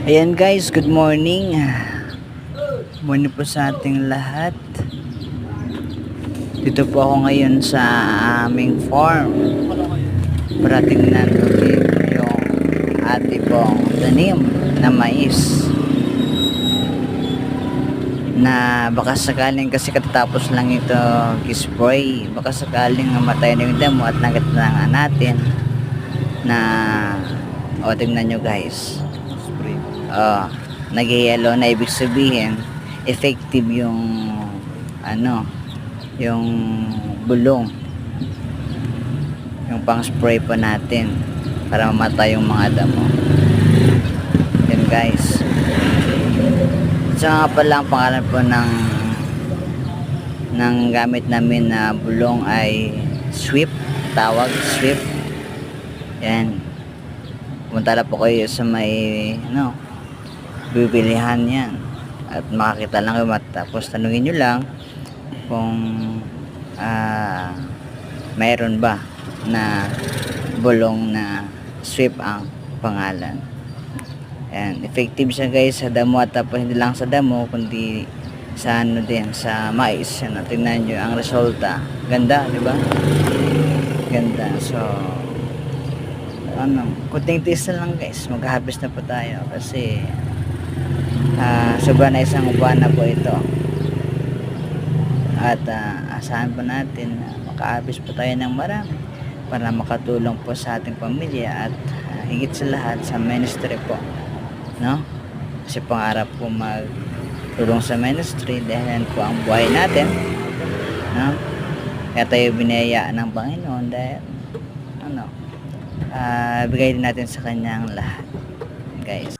Ayan guys, good morning. Morning po sa ating lahat. Dito po ako ngayon sa aming farm para tingnan ulit yung ate pong tanim na mais na baka sakaling, kasi katatapos lang ito spray, baka sakaling mamatay na yung damo at nagat na nga natin na tingnan nyo guys. Nag-yellow na, ibig sabihin effective yung yung bulong, yung pang spray pa natin para mamatay yung mga damo. Yan guys. So nga pala ang pangalan po ng gamit namin na bulong ay sweep, tawag sweep. Yan, pumunta na po kayo sa may bibilihan yan at makakita lang kayo, tapos tanungin nyo lang kung mayroon ba na bulong na sweep ang pangalan. Ayan, effective siya guys sa damo, at tapos hindi lang sa damo kundi sa din, sa mais. Yan, tingnan nyo ang resulta, ganda, di ba? Ganda. So kunting tiis na lang guys, mag-harvest na po tayo kasi sobra na isang buwan na po ito, at asahan po natin na maka-harvest po tayo ng marami para makatulong po sa ating pamilya at higit sa lahat sa ministry po, kasi pangarap po magtulong sa ministry dahil yan po ang buhay natin, kaya tayo binayaan ng Panginoon dahil bigay din natin sa kanyang lahat guys.